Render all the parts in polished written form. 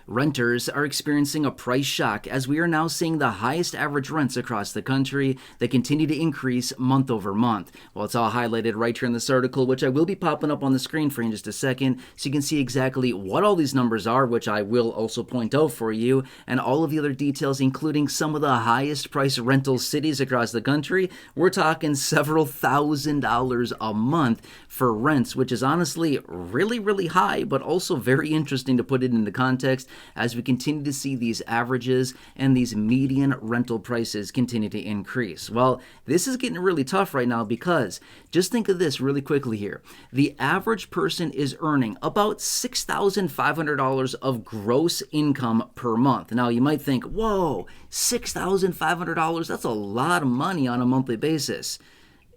Renters are experiencing a price shock as we are now seeing the highest average rents across the country that continue to increase month over month. Well, it's all highlighted right here in this article, which I will be popping up on the screen for you in just a second, so you can see exactly what all these numbers are, which I will also point out for you, and all of the other details, including some of the highest price rental cities across the country. We're talking several $1,000s a month for rents, which is honestly really, really high, but also very interesting to put it into context as we continue to see these averages and these median rental prices continue to increase. Well, this is getting really tough right now because just think of this really quickly here. The average person is earning about $6,500 of gross income per month. Now, you might think, whoa, $6,500, that's a lot of money on a monthly basis.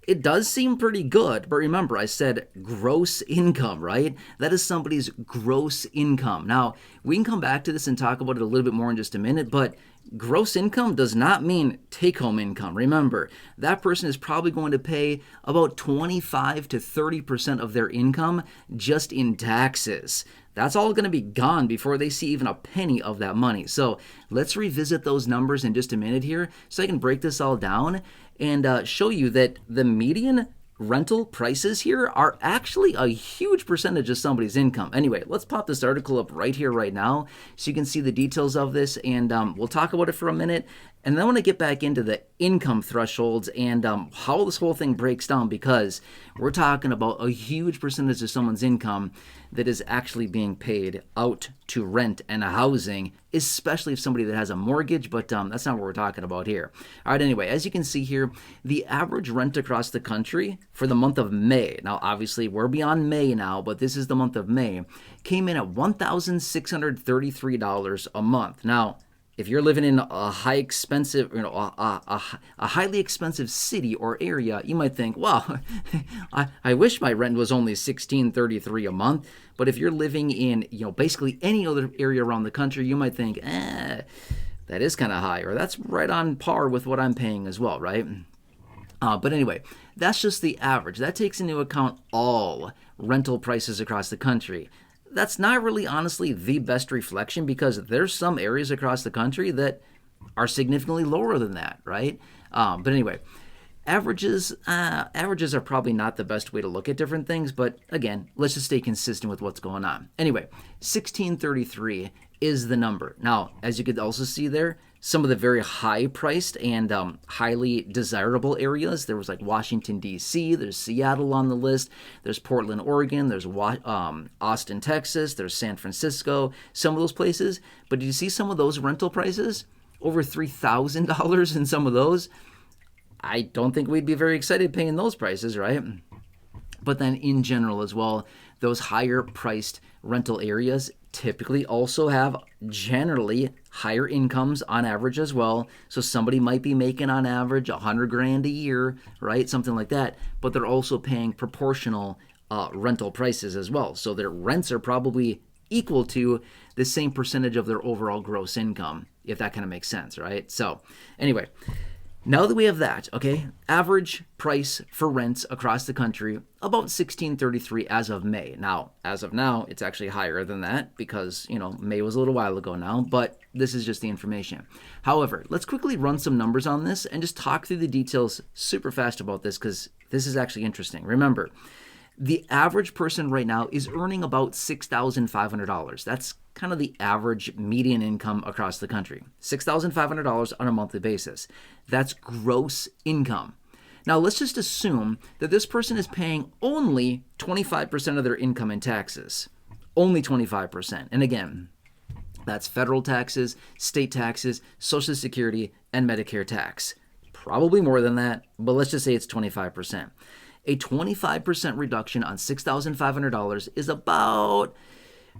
It does seem pretty good, but remember, I said gross income, right? That is somebody's gross income. Now, we can come back to this and talk about it a little bit more in just a minute, but gross income does not mean take-home income. Remember, that person is probably going to pay about 25 to 30% of their income just in taxes. That's all going to be gone before they see even a penny of that money. So let's revisit those numbers in just a minute here so I can break this all down and show you that the median rental prices here are actually a huge percentage of somebody's income. Anyway, let's pop this article up right here, right now, so you can see the details of this, and we'll talk about it for a minute. And then I want to get back into the income thresholds and how this whole thing breaks down, because we're talking about a huge percentage of someone's income that is actually being paid out to rent and housing, especially if somebody that has a mortgage, but that's not what we're talking about here. All right, anyway, as you can see here, the average rent across the country for the month of May, now obviously we're beyond May now, but this is the month of May, came in at $1,633 a month. Now, if you're living in a highly expensive city or area, you might think, wow, I wish my rent was only $1,633 a month. But if you're living in, basically any other area around the country, you might think, that is kind of high, or that's right on par with what I'm paying as well, right? But anyway, that's just the average. That takes into account all rental prices across the country. That's not really, honestly, the best reflection, because there's some areas across the country that are significantly lower than that, right? But anyway, averages are probably not the best way to look at different things, but again, let's just stay consistent with what's going on. Anyway, 1633 is the number. Now, as you could also see there, some of the very high-priced and highly desirable areas. There was like Washington, D.C., there's Seattle on the list, there's Portland, Oregon, there's Austin, Texas, there's San Francisco, some of those places. But did you see some of those rental prices? Over $3,000 in some of those. I don't think we'd be very excited paying those prices, right? But then in general as well, those higher priced rental areas typically also have generally higher incomes on average as well. So somebody might be making on average $100,000 a year, right? Something like that. But they're also paying proportional rental prices as well. So their rents are probably equal to the same percentage of their overall gross income, if that kind of makes sense, right? So anyway, now that we have that, okay, average price for rents across the country, about $1,633 as of May. Now, as of now, it's actually higher than that because, May was a little while ago now, but this is just the information. However, let's quickly run some numbers on this and just talk through the details super fast about this, because this is actually interesting. Remember, the average person right now is earning about $6,500. That's kind of the average median income across the country. $6,500 on a monthly basis. That's gross income. Now, let's just assume that this person is paying only 25% of their income in taxes. Only 25%. And again, that's federal taxes, state taxes, Social Security, and Medicare tax. Probably more than that, but let's just say it's 25%. A 25% reduction on $6,500 is about,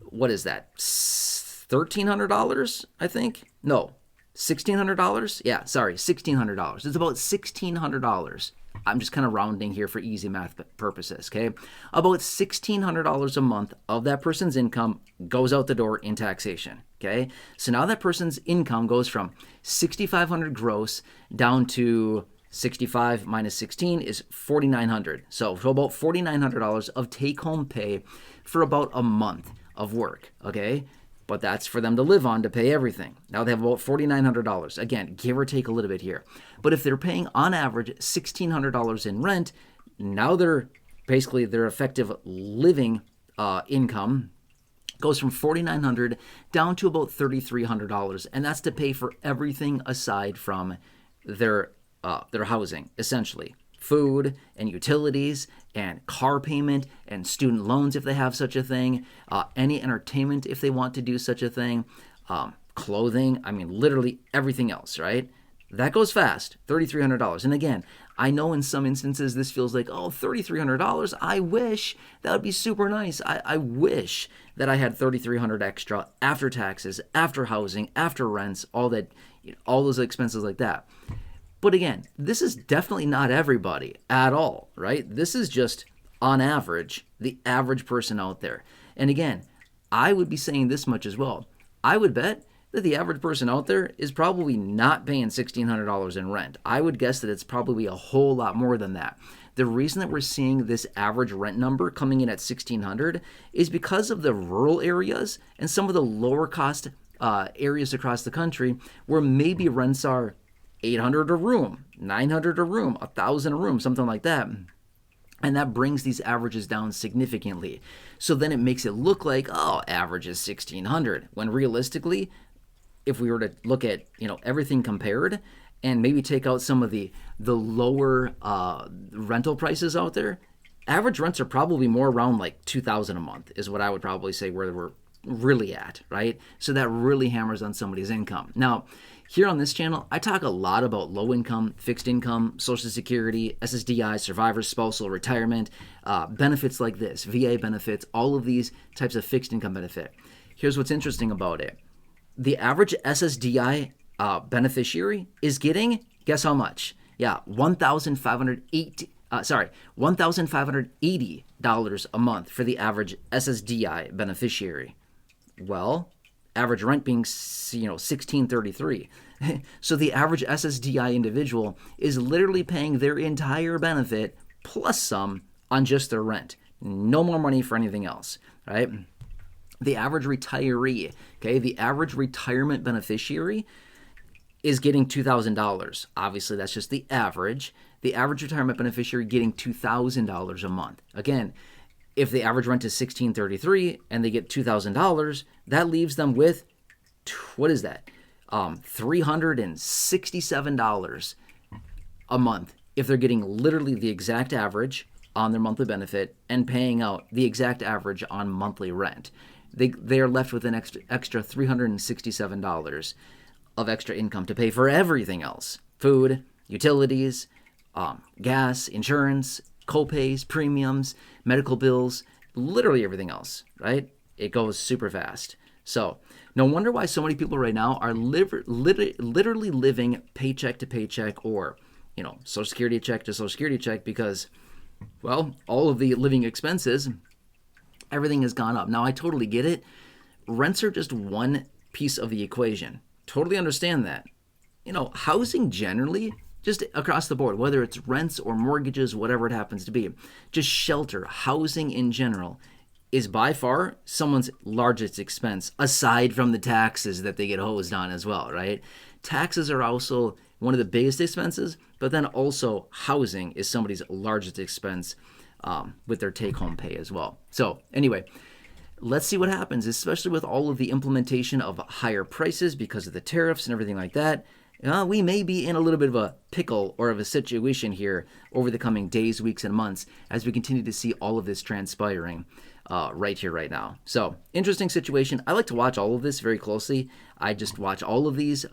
what is that, $1,300, I think? No, $1,600? Yeah, sorry, $1,600. It's about $1,600. I'm just kind of rounding here for easy math purposes, okay? About $1,600 a month of that person's income goes out the door in taxation, okay? So now that person's income goes from $6,500 gross down to 65 minus 16 is $4,900. So about $4,900 of take-home pay for about a month of work, okay? but that's for them to live on to pay everything. Now they have about $4,900. Again, give or take a little bit here. But if they're paying on average $1,600 in rent, now their effective living income goes from $4,900 down to about $3,300, and that's to pay for everything aside from their housing, essentially. Food and utilities and car payment and student loans if they have such a thing, any entertainment if they want to do such a thing, clothing, literally everything else, right? That goes fast, $3,300. And again, I know in some instances this feels like, oh, $3,300, I wish. That would be super nice. I wish that I had $3,300 extra after taxes, after housing, after rents, all those expenses like that. But again, this is definitely not everybody at all, right? This is just, on average, the average person out there. And again, I would be saying this much as well. I would bet that the average person out there is probably not paying $1,600 in rent. I would guess that it's probably a whole lot more than that. The reason that we're seeing this average rent number coming in at $1,600 is because of the rural areas and some of the lower cost areas across the country where maybe rents are $800 a room, $900 a room, $1,000 a room, something like that. And that brings these averages down significantly. So then it makes it look like, oh, average is $1,600. When realistically, if we were to look at, everything compared and maybe take out some of the lower rental prices out there, average rents are probably more around like $2,000 a month is what I would probably say where we're really at, right? So that really hammers on somebody's income. Now, here on this channel, I talk a lot about low income, fixed income, Social Security, SSDI, survivors, spousal, retirement, benefits like this, VA benefits, all of these types of fixed income benefit. Here's what's interesting about it. The average SSDI beneficiary is getting, guess how much? Yeah, $1,580 a month for the average SSDI beneficiary. Well, average rent being, $1,633. So the average SSDI individual is literally paying their entire benefit plus some on just their rent. No more money for anything else, right? The average retiree, the average retirement beneficiary is getting $2,000. Obviously, that's just the average. The average retirement beneficiary getting $2,000 a month. Again, if the average rent is $1,633 and they get $2,000, that leaves them with, what is that? $367 a month if they're getting literally the exact average on their monthly benefit and paying out the exact average on monthly rent. They are left with an extra $367 of extra income to pay for everything else. Food, utilities, gas, insurance, co-pays, premiums, medical bills, literally everything else, right? It goes super fast. So no wonder why so many people right now are literally living paycheck to paycheck or, Social Security check to Social Security check because, well, all of the living expenses, everything has gone up. Now, I totally get it. Rents are just one piece of the equation. Totally understand that. Housing generally, just across the board, whether it's rents or mortgages, whatever it happens to be, just shelter, housing in general, is by far someone's largest expense, aside from the taxes that they get hosed on as well, right? Taxes are also one of the biggest expenses, but then also housing is somebody's largest expense with their take-home pay as well. So anyway, let's see what happens, especially with all of the implementation of higher prices because of the tariffs and everything like that. We may be in a little bit of a pickle or of a situation here over the coming days, weeks, and months as we continue to see all of this transpiring right here, right now. So, interesting situation. I like to watch all of this very closely. I just watch all of these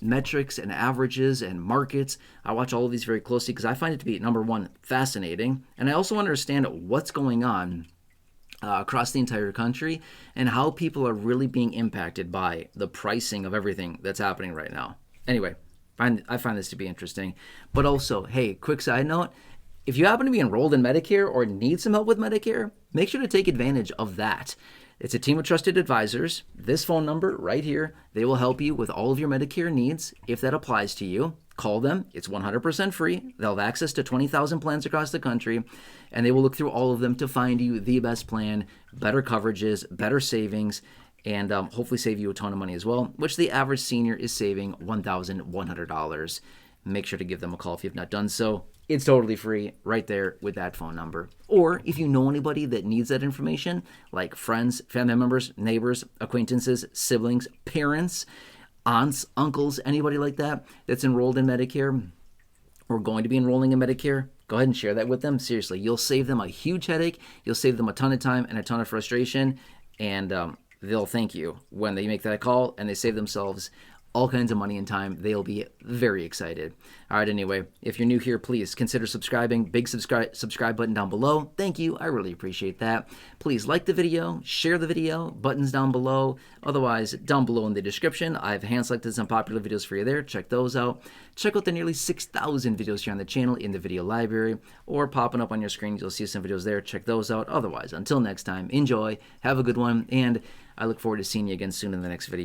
metrics and averages and markets. I watch all of these very closely because I find it to be, number one, fascinating. And I also understand what's going on across the entire country and how people are really being impacted by the pricing of everything that's happening right now. Anyway, I find this to be interesting. But also, hey, quick side note, if you happen to be enrolled in Medicare or need some help with Medicare, make sure to take advantage of that. It's a team of trusted advisors. This phone number right here, they will help you with all of your Medicare needs if that applies to you. Call them. It's 100% free. They'll have access to 20,000 plans across the country, and they will look through all of them to find you the best plan, better coverages, better savings, and hopefully save you a ton of money as well, which the average senior is saving $1,100. Make sure to give them a call if you've not done so. It's totally free right there with that phone number. Or if you know anybody that needs that information, like friends, family members, neighbors, acquaintances, siblings, parents, aunts, uncles, anybody like that that's enrolled in Medicare or going to be enrolling in Medicare, go ahead and share that with them. Seriously, you'll save them a huge headache. You'll save them a ton of time and a ton of frustration, and they'll thank you when they make that call and they save themselves all kinds of money and time. They'll be very excited. All right, anyway, if you're new here, please consider subscribing. Big subscribe button down below. Thank you. I really appreciate that. Please like the video, share the video, buttons down below. Otherwise, down below in the description, I've hand selected some popular videos for you there. Check those out. Check out the nearly 6,000 videos here on the channel in the video library, or popping up on your screen. You'll see some videos there. Check those out. Otherwise, until next time, enjoy, have a good one, and I look forward to seeing you again soon in the next video.